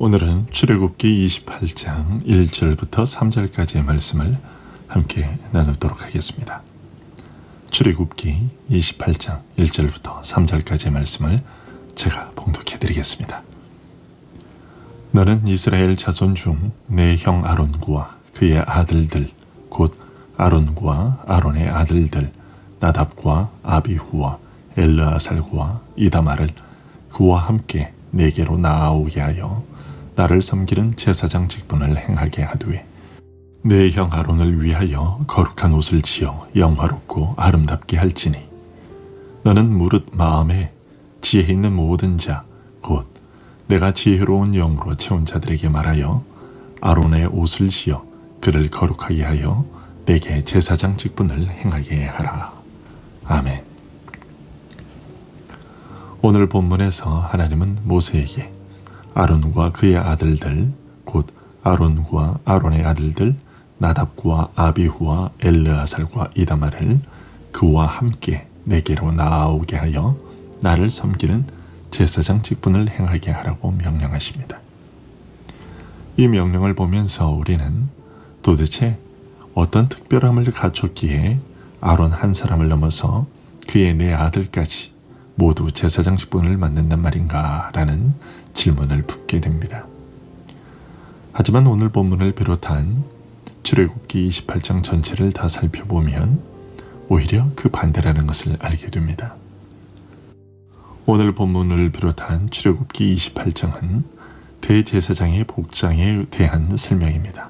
오늘은 출애굽기 28장 1절부터 3절까지의 말씀을 함께 나누도록 하겠습니다. 출애굽기 28장 1절부터 3절까지의 말씀을 제가 봉독해 드리겠습니다. 너는 이스라엘 자손 중 내 형 아론과 그의 아들들 곧 아론과 아론의 아들들 나답과 아비후와 엘르아살과 이다말을 그와 함께 내게로 나아오게 하여 나를 섬기는 제사장 직분을 행하게 하두에 내 형 아론을 위하여 거룩한 옷을 지어 영화롭고 아름답게 할지니 너는 무릇 마음에 지혜 있는 모든 자 곧 내가 지혜로운 영으로 채운 자들에게 말하여 아론의 옷을 지어 그를 거룩하게 하여 내게 제사장 직분을 행하게 하라. 아멘. 오늘 본문에서 하나님은 모세에게 아론과 그의 아들들 곧 아론과 아론의 아들들 나답과 아비후와 엘르아살과 이다말을 그와 함께 내게로 나아오게 하여 나를 섬기는 제사장 직분을 행하게 하라고 명령하십니다. 이 명령을 보면서 우리는 도대체 어떤 특별함을 갖췄기에 아론 한 사람을 넘어서 그의 네 아들까지 모두 제사장 직분을 맡는단 말인가 라는 질문을 품게 됩니다. 하지만 오늘 본문을 비롯한 출애굽기 28장 전체를 다 살펴보면 오히려 그 반대라는 것을 알게 됩니다. 오늘 본문을 비롯한 출애굽기 28장은 대제사장의 복장에 대한 설명입니다.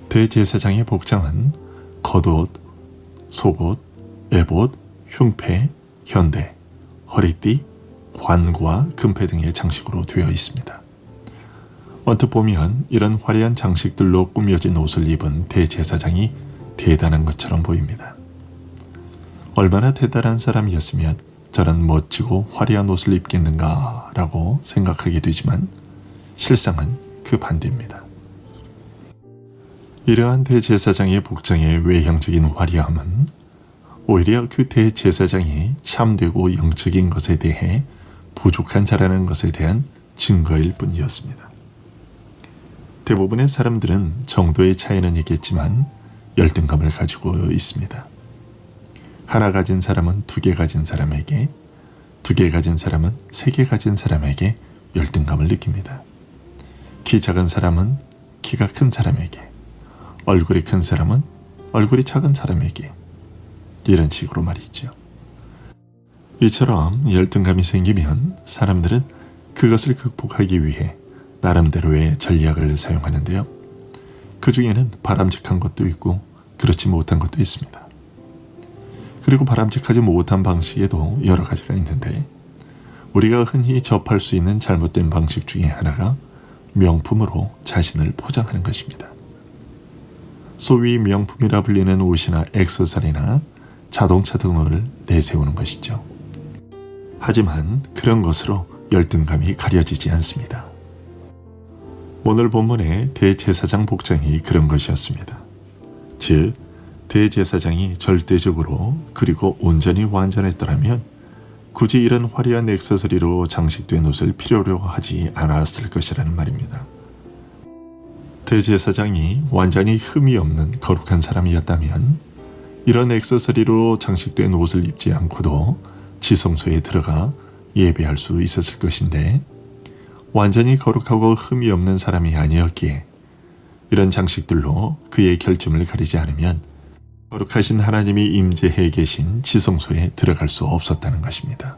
대제사장의 복장은 겉옷, 속옷, 에봇, 흉패, 현대, 허리띠, 관과 금패 등의 장식으로 되어 있습니다. 언뜻 보면 이런 화려한 장식들로 꾸며진 옷을 입은 대제사장이 대단한 것처럼 보입니다. 얼마나 대단한 사람이었으면 저런 멋지고 화려한 옷을 입겠는가 라고 생각하게 되지만 실상은 그 반대입니다. 이러한 대제사장의 복장의 외형적인 화려함은 오히려 그 대제사장이 참되고 영적인 것에 대해 부족한 자라는 것에 대한 증거일 뿐이었습니다. 대부분의 사람들은 정도의 차이는 있겠지만 열등감을 가지고 있습니다. 하나 가진 사람은 두 개 가진 사람에게, 두 개 가진 사람은 세 개 가진 사람에게 열등감을 느낍니다. 키 작은 사람은 키가 큰 사람에게, 얼굴이 큰 사람은 얼굴이 작은 사람에게, 이런 식으로 말이죠. 이처럼 열등감이 생기면 사람들은 그것을 극복하기 위해 나름대로의 전략을 사용하는데요. 그 중에는 바람직한 것도 있고 그렇지 못한 것도 있습니다. 그리고 바람직하지 못한 방식에도 여러 가지가 있는데 우리가 흔히 접할 수 있는 잘못된 방식 중에 하나가 명품으로 자신을 포장하는 것입니다. 소위 명품이라 불리는 옷이나 액세서리나 자동차 등을 내세우는 것이죠. 하지만 그런 것으로 열등감이 가려지지 않습니다. 오늘 본문의 대제사장 복장이 그런 것이었습니다. 즉 대제사장이 절대적으로 그리고 온전히 완전했더라면 굳이 이런 화려한 액세서리로 장식된 옷을 필요로 하지 않았을 것이라는 말입니다. 대제사장이 완전히 흠이 없는 거룩한 사람이었다면 이런 액세서리로 장식된 옷을 입지 않고도 지성소에 들어가 예배할 수 있었을 것인데 완전히 거룩하고 흠이 없는 사람이 아니었기에 이런 장식들로 그의 결점을 가리지 않으면 거룩하신 하나님이 임재해 계신 지성소에 들어갈 수 없었다는 것입니다.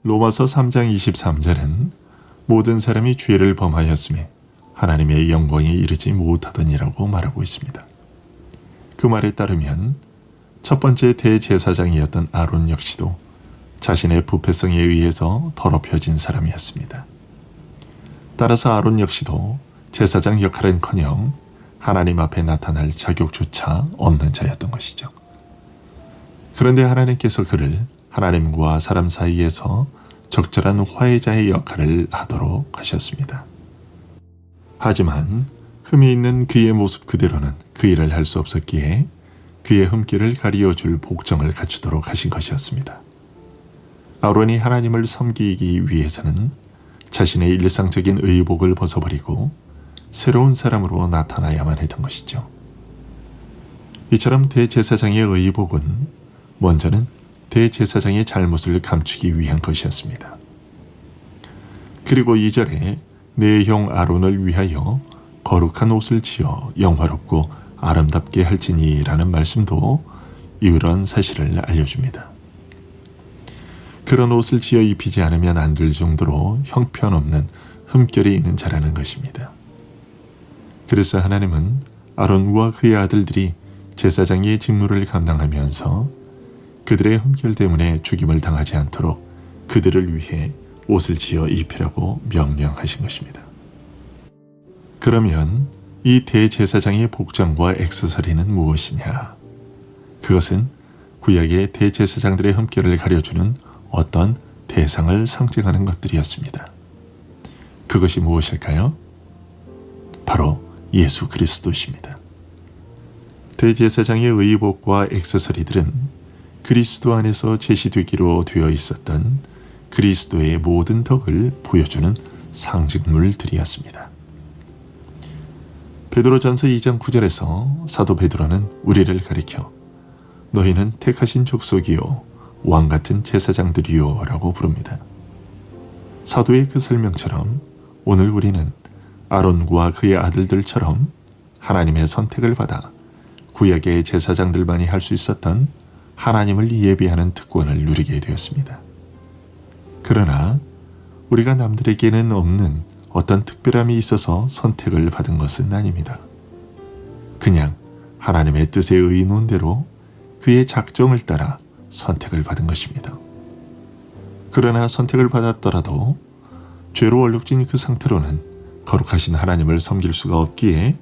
로마서 3장 23절은 모든 사람이 죄를 범하였음에 하나님의 영광에 이르지 못하더니라고 말하고 있습니다. 그 말에 따르면 첫 번째 대제사장이었던 아론 역시도 자신의 부패성에 의해서 더럽혀진 사람이었습니다. 따라서 아론 역시도 제사장 역할은커녕 하나님 앞에 나타날 자격조차 없는 자였던 것이죠. 그런데 하나님께서 그를 하나님과 사람 사이에서 적절한 화해자의 역할을 하도록 하셨습니다. 하지만 흠이 있는 그의 모습 그대로는 그 일을 할 수 없었기에 그의 흠기를 가리어줄 복정을 갖추도록 하신 것이었습니다. 아론이 하나님을 섬기기 위해서는 자신의 일상적인 의복을 벗어버리고 새로운 사람으로 나타나야만 했던 것이죠. 이처럼 대제사장의 의복은 먼저는 대제사장의 잘못을 감추기 위한 것이었습니다. 그리고 2절에 내 형 아론을 위하여 거룩한 옷을 지어 영화롭고 아름답게 할지니 라는 말씀도 이런 사실을 알려줍니다. 그런 옷을 지어 입히지 않으면 안 될 정도로 형편없는 흠결이 있는 자라는 것입니다. 그래서 하나님은 아론과 그의 아들들이 제사장의 직무를 감당하면서 그들의 흠결 때문에 죽임을 당하지 않도록 그들을 위해 옷을 지어 입히라고 명령하신 것입니다. 그러면 이 대제사장의 복장과 액세서리는 무엇이냐? 그것은 구약의 대제사장들의 흠결을 가려주는 어떤 대상을 상징하는 것들이었습니다. 그것이 무엇일까요? 바로 예수 그리스도십니다. 대제사장의 의복과 액세서리들은 그리스도 안에서 제시되기로 되어 있었던 그리스도의 모든 덕을 보여주는 상징물들이었습니다. 베드로전서 2장 9절에서 사도 베드로는 우리를 가리켜 너희는 택하신 족속이요 왕같은 제사장들이요 라고 부릅니다. 사도의 그 설명처럼 오늘 우리는 아론과 그의 아들들처럼 하나님의 선택을 받아 구약의 제사장들만이 할 수 있었던 하나님을 예배하는 특권을 누리게 되었습니다. 그러나 우리가 남들에게는 없는 어떤 특별함이 있어서 선택을 받은 것은 아닙니다. 그냥 하나님의 뜻에 의논대로 그의 작정을 따라 선택을 받은 것입니다. 그러나 선택을 받았더라도 죄로 얼룩진 그 상태로는 거룩하신 하나님을 섬길 수가 없기에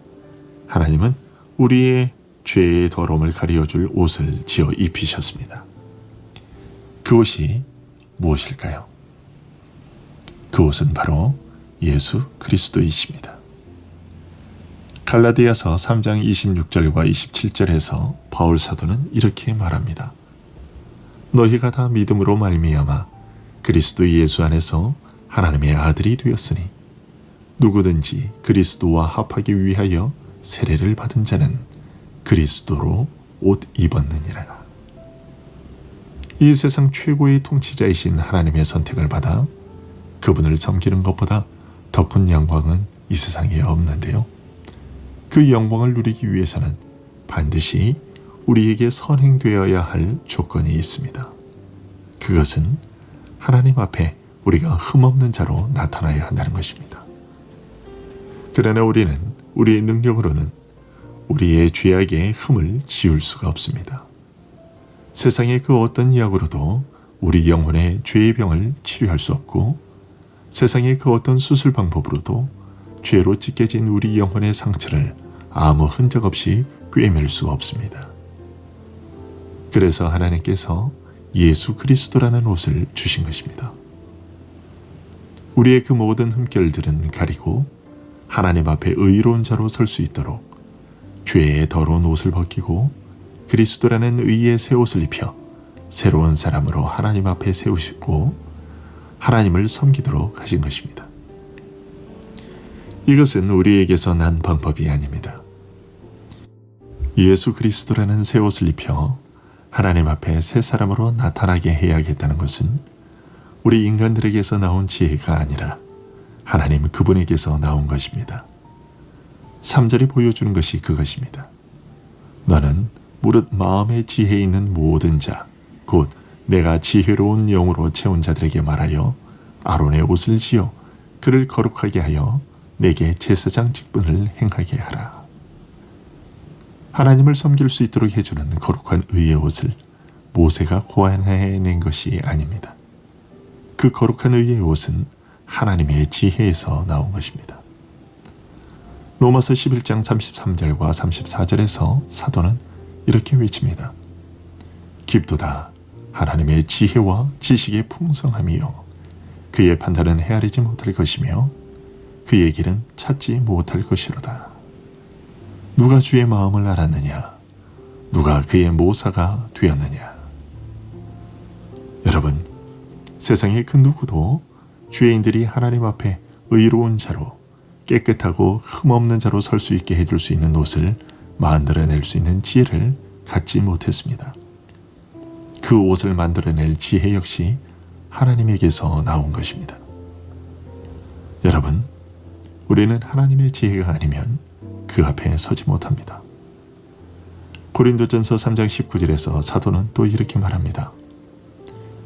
하나님은 우리의 죄의 더러움을 가려줄 옷을 지어 입히셨습니다. 그 옷이 무엇일까요? 그 옷은 바로 예수 그리스도이십니다. 갈라디아서 3장 26절과 27절에서 바울 사도는 이렇게 말합니다. 너희가 다 믿음으로 말미암아 그리스도 예수 안에서 하나님의 아들이 되었으니 누구든지 그리스도와 합하기 위하여 세례를 받은 자는 그리스도로 옷 입었느니라. 이 세상 최고의 통치자이신 하나님의 선택을 받아 그분을 섬기는 것보다 더 큰 영광은 이 세상에 없는데요. 그 영광을 누리기 위해서는 반드시 우리에게 선행되어야 할 조건이 있습니다. 그것은 하나님 앞에 우리가 흠없는 자로 나타나야 한다는 것입니다. 그러나 우리는 우리의 능력으로는 우리의 죄악의 흠을 지울 수가 없습니다. 세상의 그 어떤 약으로도 우리 영혼의 죄의 병을 치료할 수 없고 세상의 그 어떤 수술 방법으로도 죄로 찢겨진 우리 영혼의 상처를 아무 흔적 없이 꿰맬 수 없습니다. 그래서 하나님께서 예수 그리스도라는 옷을 주신 것입니다. 우리의 그 모든 흠결들은 가리고 하나님 앞에 의로운 자로 설 수 있도록 죄의 더러운 옷을 벗기고 그리스도라는 의의 새 옷을 입혀 새로운 사람으로 하나님 앞에 세우시고 하나님을 섬기도록 하신 것입니다. 이것은 우리에게서 난 방법이 아닙니다. 예수 그리스도라는 새 옷을 입혀 하나님 앞에 새 사람으로 나타나게 해야겠다는 것은 우리 인간들에게서 나온 지혜가 아니라 하나님 그분에게서 나온 것입니다. 3절이 보여주는 것이 그것입니다. 너는 무릇 마음의 지혜에 있는 모든 자, 곧 내가 지혜로운 영으로 채운 자들에게 말하여 아론의 옷을 지어 그를 거룩하게 하여 내게 제사장 직분을 행하게 하라. 하나님을 섬길 수 있도록 해주는 거룩한 의의 옷을 모세가 고안해낸 것이 아닙니다. 그 거룩한 의의 옷은 하나님의 지혜에서 나온 것입니다. 로마서 11장 33절과 34절에서 사도는 이렇게 외칩니다. 깊도다 하나님의 지혜와 지식의 풍성함이요 그의 판단은 헤아리지 못할 것이며 그의 길은 찾지 못할 것이로다. 누가 주의 마음을 알았느냐? 누가 그의 모사가 되었느냐? 여러분, 세상의 그 누구도 죄인들이 하나님 앞에 의로운 자로 깨끗하고 흠없는 자로 설 수 있게 해줄 수 있는 옷을 만들어낼 수 있는 지혜를 갖지 못했습니다. 그 옷을 만들어낼 지혜 역시 하나님에게서 나온 것입니다. 여러분, 우리는 하나님의 지혜가 아니면 그 앞에 서지 못합니다. 고린도전서 3장 19절에서 사도는 또 이렇게 말합니다.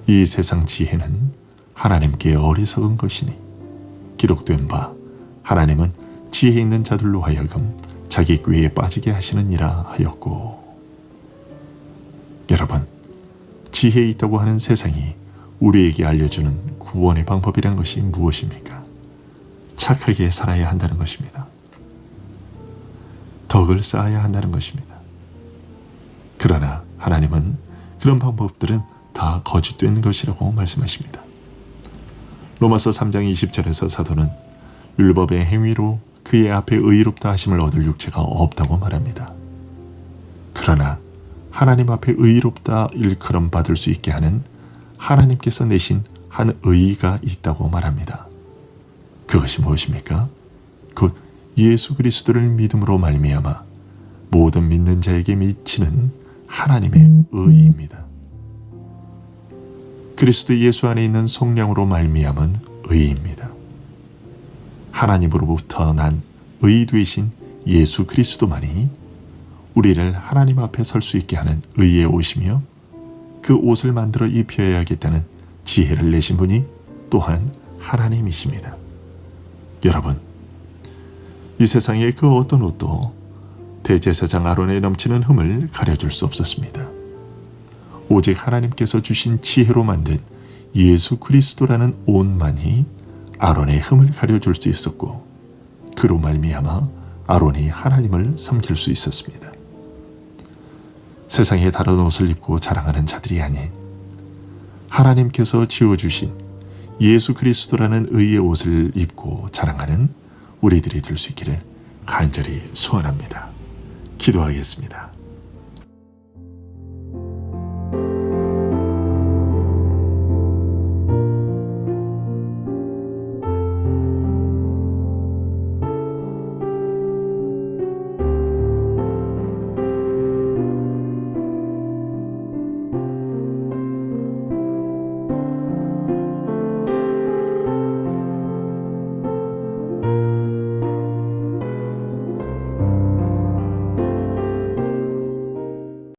이 세상 지혜는 하나님께 어리석은 것이니 기록된 바 하나님은 지혜 있는 자들로 하여금 자기 꾀에 빠지게 하시느니라 하였고. 여러분, 지혜 있다고 하는 세상이 우리에게 알려주는 구원의 방법이란 것이 무엇입니까? 착하게 살아야 한다는 것입니다. 덕을 쌓아야 한다는 것입니다. 그러나 하나님은 그런 방법들은 다 거짓된 것이라고 말씀하십니다. 로마서 3장 20절에서 사도는 율법의 행위로 그의 앞에 의롭다 하심을 얻을 육체가 없다고 말합니다. 그러나 하나님 앞에 의롭다 일컬음 받을 수 있게 하는 하나님께서 내신 한 의의가 있다고 말합니다. 그것이 무엇입니까? 곧 예수 그리스도를 믿음으로 말미암아 모든 믿는 자에게 미치는 하나님의 의의입니다. 그리스도 예수 안에 있는 성령으로 말미암은 의의입니다. 하나님으로부터 난 의의 되신 예수 그리스도만이 우리를 하나님 앞에 설 수 있게 하는 의의 옷이며 그 옷을 만들어 입혀야겠다는 지혜를 내신 분이 또한 하나님이십니다. 여러분, 이 세상의 그 어떤 옷도 대제사장 아론의 넘치는 흠을 가려줄 수 없었습니다. 오직 하나님께서 주신 지혜로 만든 예수 그리스도라는 옷만이 아론의 흠을 가려줄 수 있었고, 그로 말미암아 아론이 하나님을 섬길 수 있었습니다. 세상의 다른 옷을 입고 자랑하는 자들이 아닌 하나님께서 지어주신 예수 그리스도라는 의의 옷을 입고 자랑하는 우리들이 될 수 있기를 간절히 소원합니다. 기도하겠습니다.